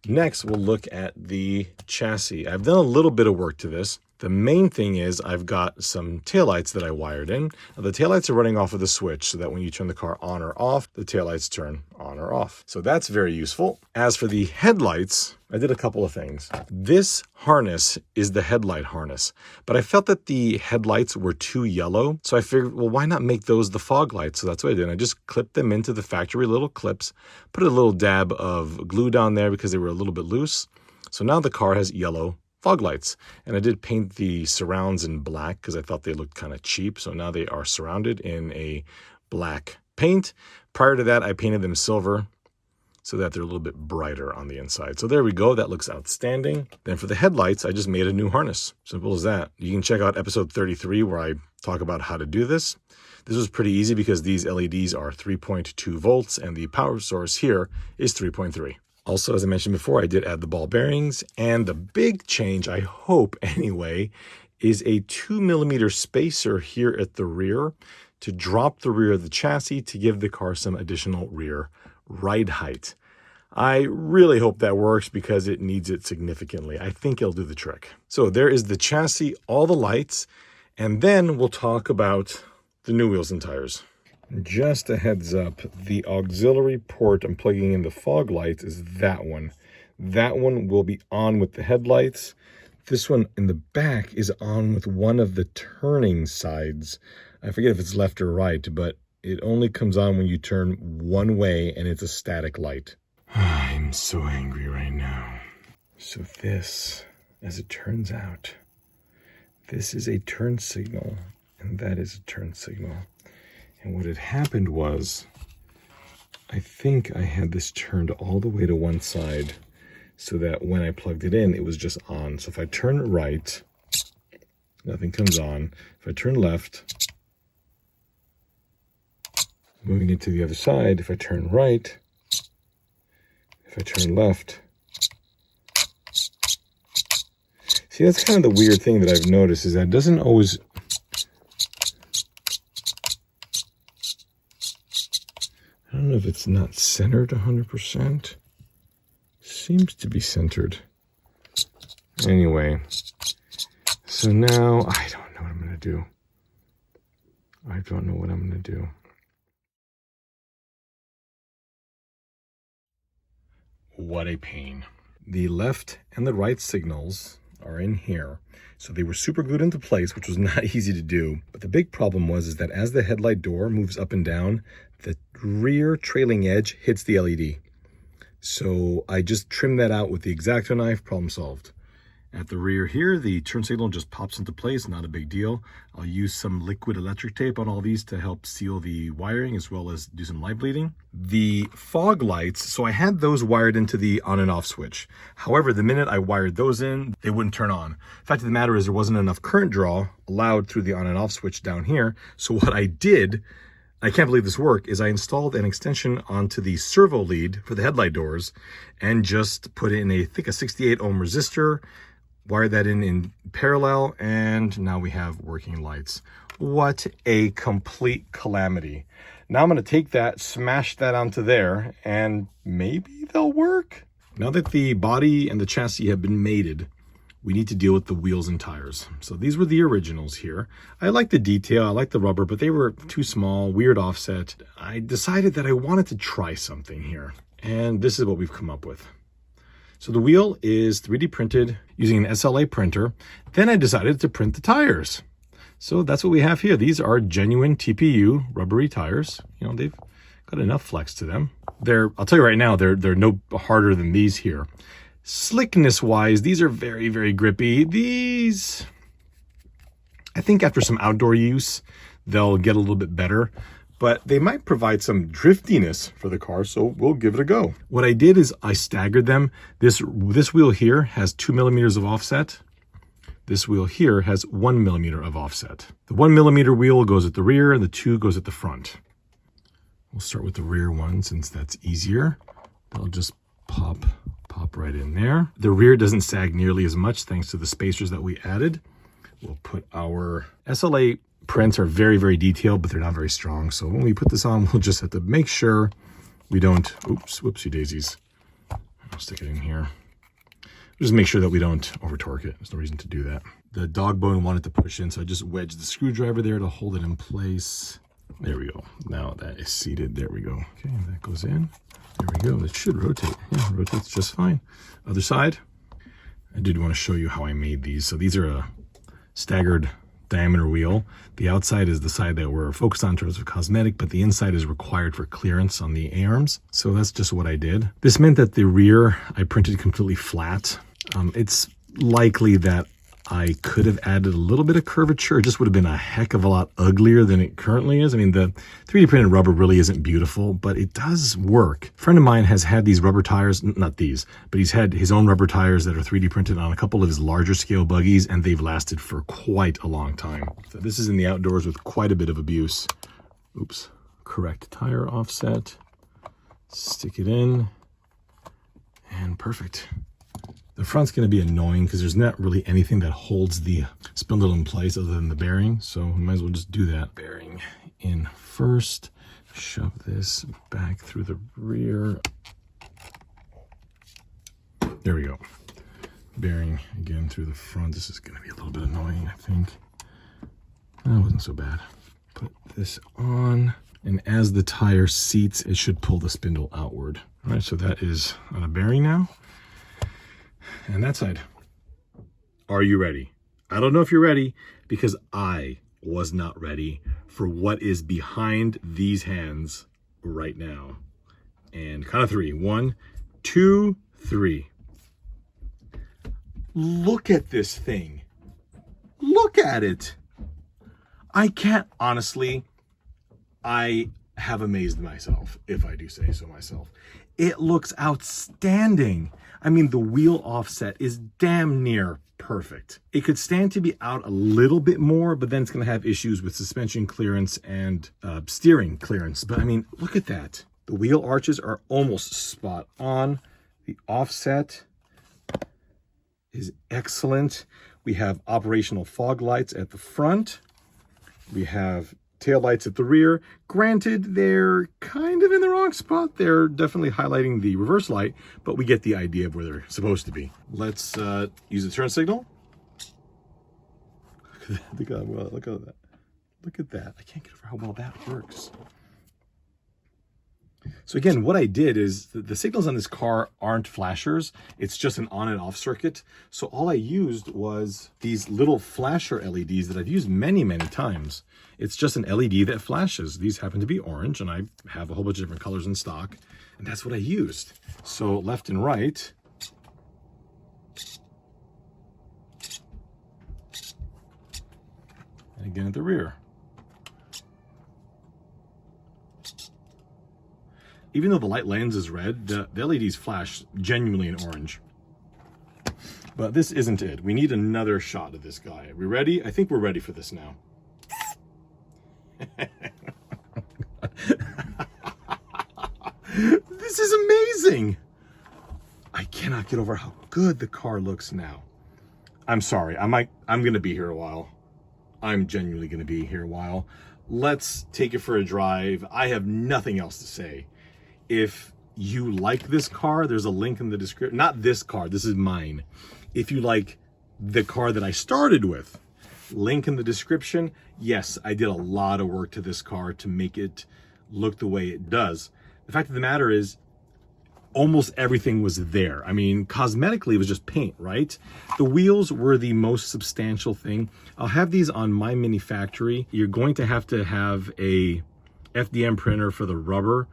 Next, we'll look at the chassis. I've done a little bit of work to this. The main thing is I've got some taillights that I wired in. Now, the taillights are running off of the switch so that when you turn the car on or off, the taillights turn on or off. So that's very useful. As for the headlights, I did a couple of things. This harness is the headlight harness, but I felt that the headlights were too yellow. So I figured, well, why not make those the fog lights? So that's what I did. I just clipped them into the factory little clips, put a little dab of glue down there because they were a little bit loose. So now the car has yellow fog lights. And I did paint the surrounds in black because I thought they looked kind of cheap. So now they are surrounded in a black paint. Prior to that, I painted them silver so that they're a little bit brighter on the inside. So there we go. That looks outstanding. Then for the headlights, I just made a new harness. Simple as that. You can check out episode 33 where I talk about how to do this. This was pretty easy because these LEDs are 3.2 volts and the power source here is 3.3. Also, as I mentioned before, I did add the ball bearings, and the big change, I hope anyway, is a 2mm spacer here at the rear to drop the rear of the chassis to give the car some additional rear ride height. I really hope that works because it needs it significantly. I think it'll do the trick. So there is the chassis, all the lights, and then we'll talk about the new wheels and tires. Just a heads up, the auxiliary port I'm plugging in the fog lights is that one. That one will be on with the headlights. This one in the back is on with one of the turning sides. I forget if it's left or right, but it only comes on when you turn one way and it's a static light. I'm so angry right now. So this, as it turns out, this is a turn signal and that is a turn signal. And what had happened was, I think I had this turned all the way to one side so that when I plugged it in, it was just on. So if I turn right, nothing comes on. If I turn left, moving it to the other side, if I turn right, if I turn left. See, that's kind of the weird thing that I've noticed is that it doesn't always... I don't know if it's not centered 100%. Seems to be centered. Anyway, so now I don't know what I'm going to do. I don't know what I'm going to do. What a pain. The left and the right signals are in here. So they were super glued into place, which was not easy to do. But the big problem was that as the headlight door moves up and down, the rear trailing edge hits the LED. So I just trimmed that out with the X-Acto knife, problem solved. At the rear here, the turn signal just pops into place, not a big deal. I'll use some liquid electric tape on all these to help seal the wiring as well as do some light bleeding. The fog lights, so I had those wired into the on and off switch. However, the minute I wired those in, they wouldn't turn on. The fact of the matter is there wasn't enough current draw allowed through the on and off switch down here. So what I did, I can't believe this worked, is I installed an extension onto the servo lead for the headlight doors and just put in I think a 68 ohm resistor, wired that in parallel, and now we have working lights. What a complete calamity. Now I'm going to take that, smash that onto there, and maybe they'll work. Now that the body and the chassis have been mated, we need to deal with the wheels and tires. So these were the originals here. I like the detail, I like the rubber, but they were too small, weird offset. I decided that I wanted to try something here, and this is what we've come up with. So the wheel is 3D printed using an SLA printer. Then I decided to print the tires. So that's what we have here. These are genuine TPU rubbery tires. You know, they've got enough flex to them. I'll tell you right now, they're no harder than these here. Slickness wise, these are very, very grippy. These, I think after some outdoor use, they'll get a little bit better. But they might provide some driftiness for the car, so we'll give it a go. What I did is I staggered them. This wheel here has 2 millimeters of offset. This wheel here has 1 millimeter of offset. The 1 millimeter wheel goes at the rear and the 2 goes at the front. We'll start with the rear one since that's easier. That'll just pop right in there. The rear doesn't sag nearly as much thanks to the spacers that we added. We'll put our SLA prints are very, very detailed, but they're not very strong. So when we put this on, we'll just have to make sure we don't, oops, whoopsie daisies. I'll stick it in here. Just make sure that we don't over torque it. There's no reason to do that. The dog bone wanted to push in, so I just wedged the screwdriver there to hold it in place. There we go. Now that is seated. There we go. Okay, that goes in. There we go. It should rotate. Yeah, it rotates just fine. Other side. I did want to show you how I made these. So these are a staggered diameter wheel. The outside is the side that we're focused on in terms of cosmetic, but the inside is required for clearance on the A-arms. So that's just what I did. This meant that the rear I printed completely flat. It's likely that I could have added a little bit of curvature. It just would have been a heck of a lot uglier than it currently is. I mean, the 3D printed rubber really isn't beautiful, but it does work. A friend of mine has had these rubber tires, not these, but he's had his own rubber tires that are 3D printed on a couple of his larger scale buggies, and they've lasted for quite a long time. So this is in the outdoors with quite a bit of abuse. Oops, correct tire offset, stick it in, and perfect. The front's going to be annoying because there's not really anything that holds the spindle in place other than the bearing. So we might as well just do that. Bearing in first. Shove this back through the rear. There we go. Bearing again through the front. This is going to be a little bit annoying, I think. That wasn't so bad. Put this on. And as the tire seats, it should pull the spindle outward. All right, so that is on a bearing now. And that side. Are you ready? I don't know if you're ready because I was not ready for what is behind these hands right now. And count of three. 1, 2, 3. Look at this thing. Look at it. I can't, honestly, I have amazed myself, if I do say so myself. It looks outstanding. I mean, the wheel offset is damn near perfect. It could stand to be out a little bit more, but then it's going to have issues with suspension clearance and steering clearance. But I mean, look at that. The wheel arches are almost spot on. The offset is excellent. We have operational fog lights at the front. We have tail lights at the rear. Granted, they're kind of in the wrong spot. They're definitely highlighting the reverse light, but we get the idea of where they're supposed to be. Let's use the turn signal. Look at that. Look at that. I can't get over how well that works. So again, what I did is the signals on this car aren't flashers. It's just an on and off circuit. So all I used was these little flasher LEDs that I've used many, many times. It's just an LED that flashes. These happen to be orange, and I have a whole bunch of different colors in stock, and that's what I used. So left and right. And again at the rear. Even though the light lens is red, the LEDs flash genuinely in orange. But this isn't it. We need another shot of this guy. Are we ready? I think we're ready for this now. This is amazing. I cannot get over how good the car looks now. I'm sorry. I'm going to be here a while. I'm genuinely going to be here a while. Let's take it for a drive. I have nothing else to say. If you like this car, there's a link in the description. Not this car, this is mine. If you like the car that I started with, link in the description. Yes, I did a lot of work to this car to make it look the way it does. The fact of the matter is, almost everything was there. I mean, cosmetically, it was just paint, right? The wheels were the most substantial thing. I'll have these on my mini factory. You're going to have a FDM printer for the rubber.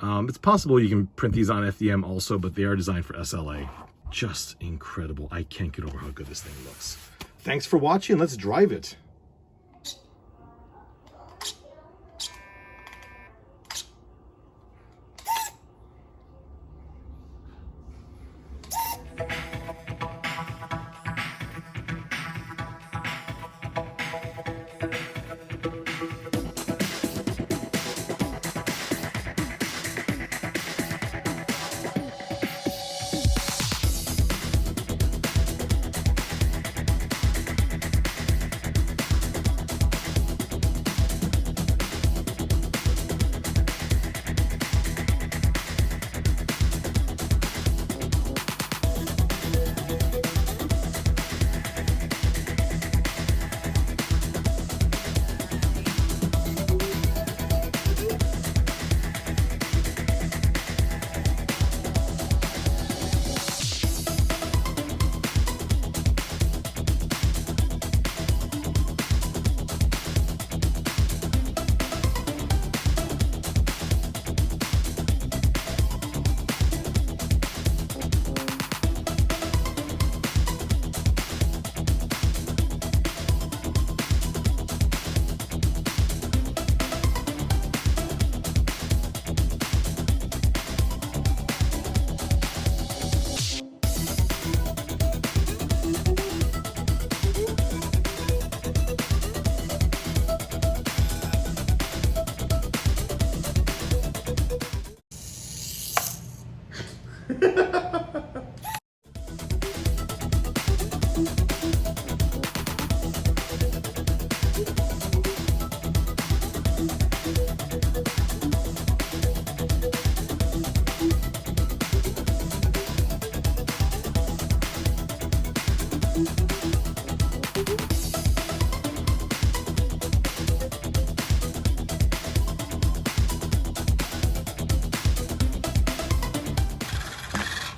It's possible you can print these on FDM also, but they are designed for SLA. Just incredible. I can't get over how good this thing looks. Thanks for watching. Let's drive it.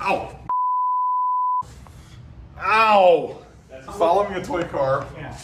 Ow! Ow! Following a toy car. Yeah.